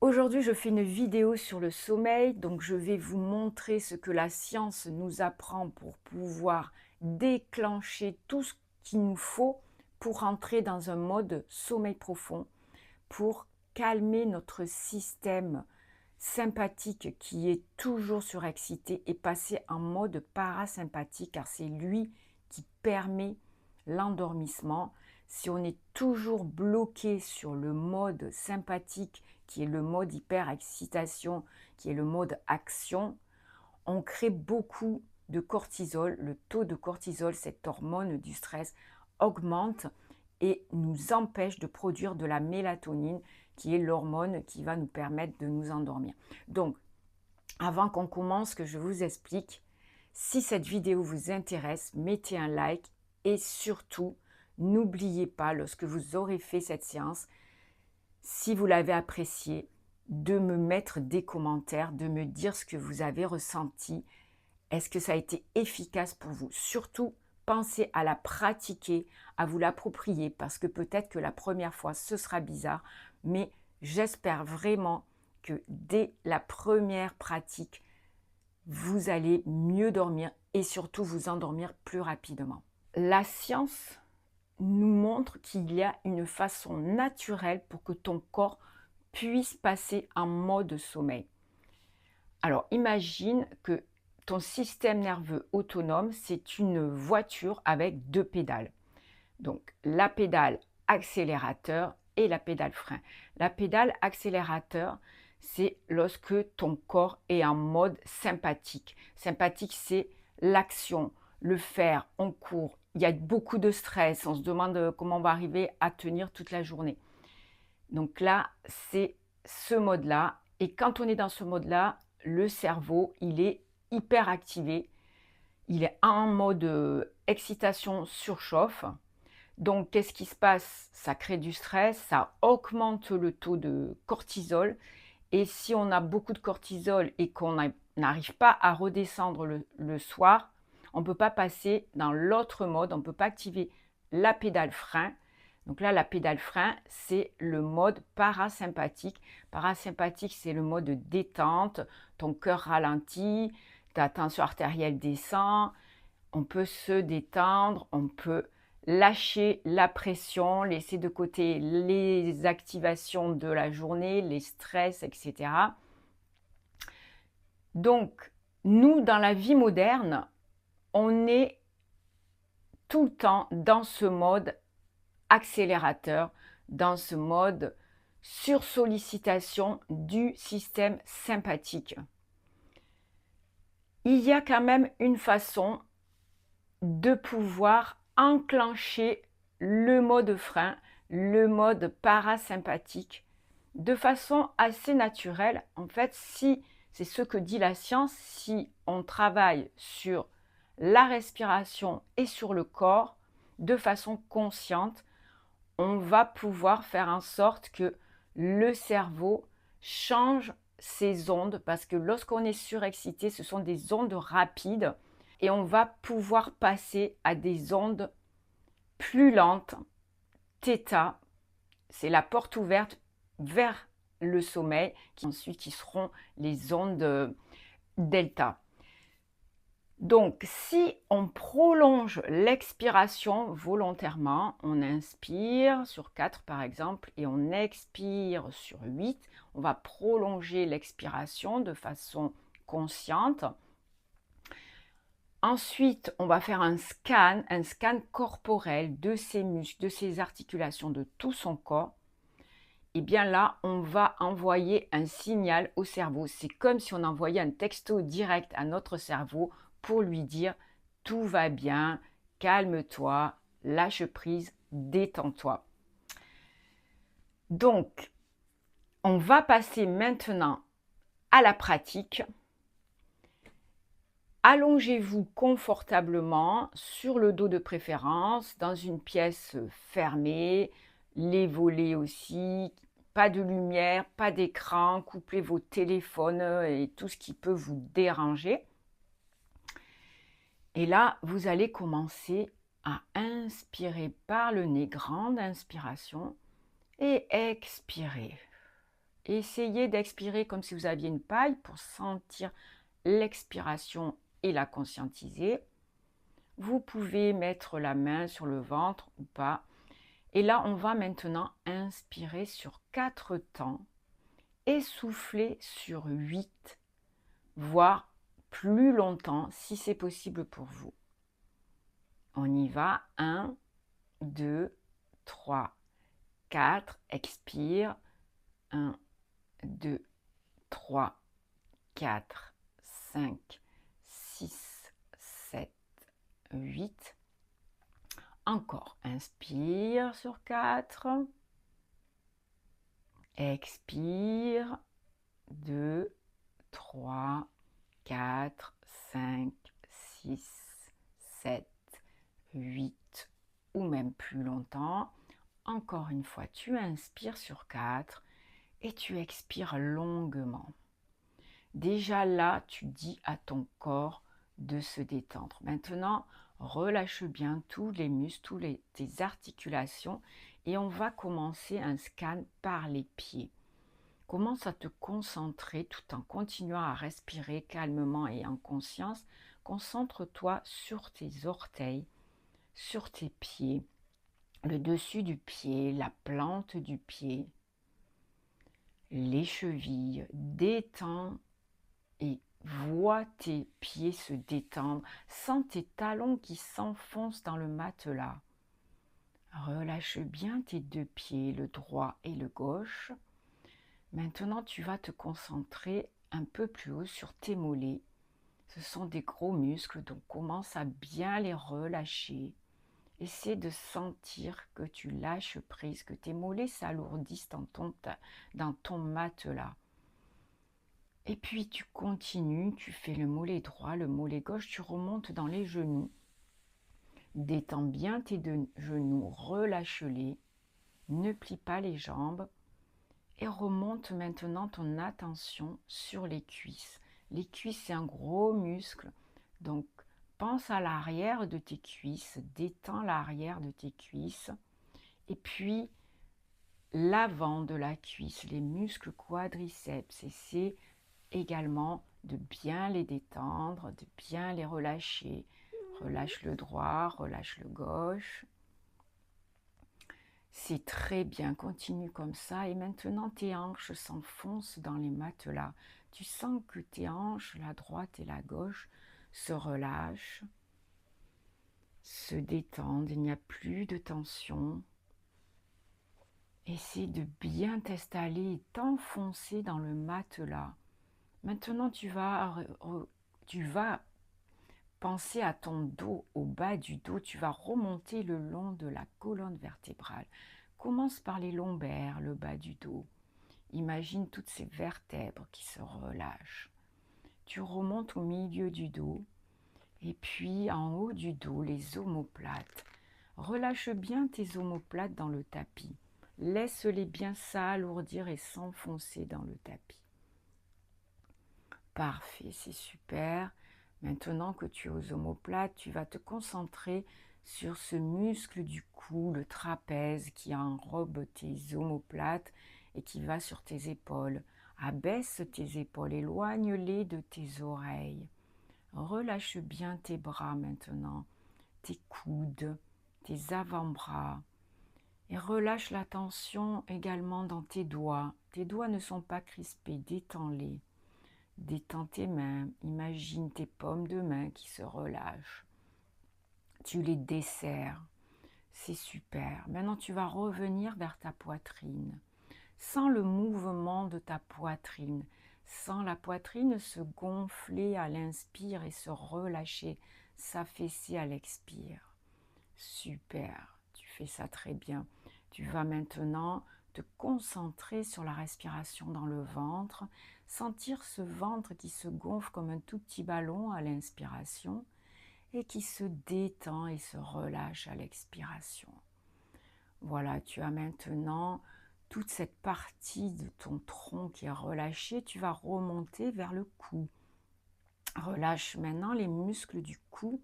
Aujourd'hui, je fais une vidéo sur le sommeil, donc je vais vous montrer ce que la science nous apprend pour pouvoir déclencher tout ce qu'il nous faut pour entrer dans un mode sommeil profond, pour calmer notre système sympathique qui est toujours surexcité et passer en mode parasympathique car c'est lui qui permet l'endormissement. Si on est toujours bloqué sur le mode sympathique qui est le mode hyperexcitation, qui est le mode action, on crée beaucoup de cortisol. Le taux de cortisol, cette hormone du stress, augmente et nous empêche de produire de la mélatonine, qui est l'hormone qui va nous permettre de nous endormir. Donc, avant qu'on commence, que je vous explique, si cette vidéo vous intéresse, mettez un like et surtout, n'oubliez pas, lorsque vous aurez fait cette séance, si vous l'avez appréciée, de me mettre des commentaires, de me dire ce que vous avez ressenti. Est-ce que ça a été efficace pour vous? Surtout, pensez à la pratiquer, à vous l'approprier, parce que peut-être que la première fois, ce sera bizarre, mais j'espère vraiment que dès la première pratique, vous allez mieux dormir et surtout vous endormir plus rapidement. La science nous montre qu'il y a une façon naturelle pour que ton corps puisse passer en mode sommeil. Alors, imagine que ton système nerveux autonome, c'est une voiture avec deux pédales. Donc, la pédale accélérateur et la pédale frein. La pédale accélérateur, c'est lorsque ton corps est en mode sympathique. Sympathique, c'est l'action, le faire, on court. Il y a beaucoup de stress, on se demande comment on va arriver à tenir toute la journée. Donc là, c'est ce mode-là. Et quand on est dans ce mode-là, le cerveau, il est hyper activé. Il est en mode excitation surchauffe. Donc, qu'est-ce qui se passe? Ça crée du stress, ça augmente le taux de cortisol. Et si on a beaucoup de cortisol et qu'on n'arrive pas à redescendre le soir, on ne peut pas passer dans l'autre mode, on ne peut pas activer la pédale frein. Donc là, la pédale frein, c'est le mode parasympathique. Parasympathique, c'est le mode détente, ton cœur ralentit, ta tension artérielle descend, on peut se détendre, on peut lâcher la pression, laisser de côté les activations de la journée, les stress, etc. Donc, nous, dans la vie moderne, on est tout le temps dans ce mode accélérateur, dans ce mode sursollicitation du système sympathique. Il y a quand même une façon de pouvoir enclencher le mode frein, le mode parasympathique, de façon assez naturelle. En fait, si c'est ce que dit la science, si on travaille sur la respiration et sur le corps de façon consciente, on va pouvoir faire en sorte que le cerveau change ses ondes, parce que lorsqu'on est surexcité, ce sont des ondes rapides et on va pouvoir passer à des ondes plus lentes. Theta, c'est la porte ouverte vers le sommeil, qui seront les ondes delta. Donc, si on prolonge l'expiration volontairement, on inspire sur 4 par exemple et on expire sur 8, on va prolonger l'expiration de façon consciente. Ensuite, on va faire un scan corporel de ses muscles, de ses articulations, de tout son corps. Et bien là, on va envoyer un signal au cerveau. C'est comme si on envoyait un texto direct à notre cerveau pour lui dire « tout va bien, calme-toi, lâche prise, détends-toi ». Donc, on va passer maintenant à la pratique. Allongez-vous confortablement sur le dos de préférence, dans une pièce fermée, les volets aussi, pas de lumière, pas d'écran, couplez vos téléphones et tout ce qui peut vous déranger. Et là, vous allez commencer à inspirer par le nez, grande inspiration, et expirer. Essayez d'expirer comme si vous aviez une paille pour sentir l'expiration et la conscientiser. Vous pouvez mettre la main sur le ventre ou pas. Et là, on va maintenant inspirer sur 4 temps et souffler sur 8, voire plus longtemps si c'est possible pour vous. On y va. 1, 2, 3, 4. Expire. 1, 2, 3, 4, 5, 6, 7, 8. Encore, inspire sur 4. Expire. 2, 3, 4, 5, 6, 7, 8 ou même plus longtemps. Encore une fois, tu inspires sur 4 et tu expires longuement. Déjà là, tu dis à ton corps de se détendre. Maintenant, relâche bien tous les muscles, tes articulations et on va commencer un scan par les pieds. Commence à te concentrer tout en continuant à respirer calmement et en conscience. Concentre-toi sur tes orteils, sur tes pieds, le dessus du pied, la plante du pied, les chevilles. Détends et vois tes pieds se détendre. Sens tes talons qui s'enfoncent dans le matelas. Relâche bien tes 2 pieds, le droit et le gauche. Maintenant, tu vas te concentrer un peu plus haut sur tes mollets. Ce sont des gros muscles, donc commence à bien les relâcher. Essaie de sentir que tu lâches prise, que tes mollets s'alourdissent dans ton matelas. Et puis tu continues, tu fais le mollet droit, le mollet gauche, tu remontes dans les genoux. Détends bien tes 2 genoux, relâche-les, ne plie pas les jambes. Et remonte maintenant ton attention sur les cuisses. Les cuisses, c'est un gros muscle. Donc, pense à l'arrière de tes cuisses, détends l'arrière de tes cuisses. Et puis, l'avant de la cuisse, les muscles quadriceps. Essaie également de bien les détendre, de bien les relâcher. Relâche le droit, relâche le gauche. C'est très bien, continue comme ça. Et maintenant, tes hanches s'enfoncent dans les matelas. Tu sens que tes hanches, la droite et la gauche, se relâchent, se détendent. Il n'y a plus de tension. Essaie de bien t'installer et t'enfoncer dans le matelas. Maintenant, tu vas penser à ton dos, au bas du dos. Tu vas remonter le long de la colonne vertébrale. Commence par les lombaires, le bas du dos. Imagine toutes ces vertèbres qui se relâchent. Tu remontes au milieu du dos et puis en haut du dos, les omoplates. Relâche bien tes omoplates dans le tapis. Laisse-les bien s'alourdir et s'enfoncer dans le tapis. Parfait, c'est super. Maintenant que tu es aux omoplates, tu vas te concentrer sur ce muscle du cou, le trapèze qui enrobe tes omoplates et qui va sur tes épaules. Abaisse tes épaules, éloigne-les de tes oreilles. Relâche bien tes bras maintenant, tes coudes, tes avant-bras. Et relâche la tension également dans tes doigts. Tes doigts ne sont pas crispés, détends-les. Détends tes mains, imagine tes paumes de main qui se relâchent. Tu les desserres, c'est super. Maintenant, tu vas revenir vers ta poitrine. Sens le mouvement de ta poitrine. Sens la poitrine se gonfler à l'inspire et se relâcher, s'affaisser à l'expire. Super, tu fais ça très bien. Tu vas maintenant te concentrer sur la respiration dans le ventre, sentir ce ventre qui se gonfle comme un tout petit ballon à l'inspiration et qui se détend et se relâche à l'expiration. Voilà, tu as maintenant toute cette partie de ton tronc qui est relâchée. Tu vas remonter vers le cou. Relâche maintenant les muscles du cou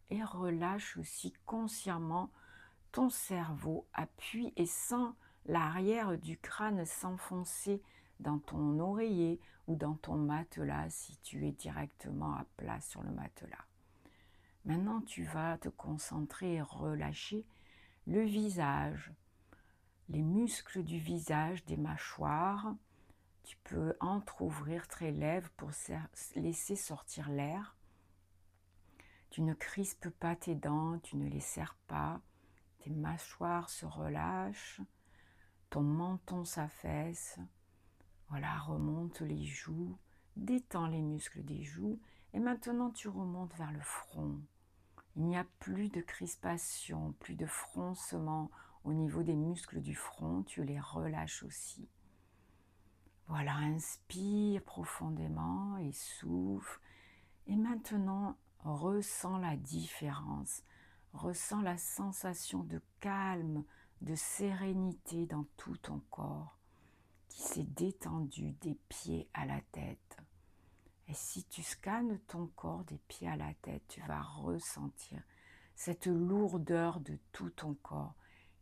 et relâche aussi consciemment ton cerveau. Appuie et sens l'arrière du crâne s'enfoncer dans ton oreiller ou dans ton matelas si tu es directement à plat sur le matelas. Maintenant, tu vas te concentrer et relâcher le visage, les muscles du visage, des mâchoires. Tu peux entrouvrir tes lèvres pour laisser sortir l'air. Tu ne crispes pas tes dents, tu ne les serres pas. Tes mâchoires se relâchent, ton menton s'affaisse. Voilà, remonte les joues, détends les muscles des joues. Et maintenant, tu remontes vers le front. Il n'y a plus de crispation, plus de froncement au niveau des muscles du front. Tu les relâches aussi. Voilà, inspire profondément et souffle. Et maintenant, ressens la différence. Ressens la sensation de calme, de sérénité dans tout ton corps qui s'est détendu des pieds à la tête. Et si tu scannes ton corps des pieds à la tête, tu vas ressentir cette lourdeur de tout ton corps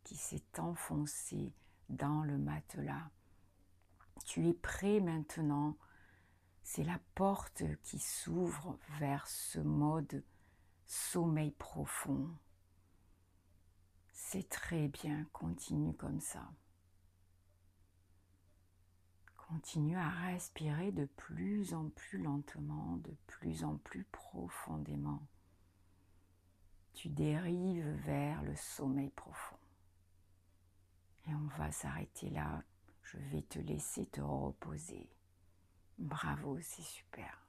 qui s'est enfoncé dans le matelas. Tu es prêt maintenant. C'est la porte qui s'ouvre vers ce mode sommeil profond. C'est très bien, continue comme ça. Continue à respirer de plus en plus lentement, de plus en plus profondément. Tu dérives vers le sommeil profond. Et on va s'arrêter là. Je vais te laisser te reposer. Bravo, c'est super.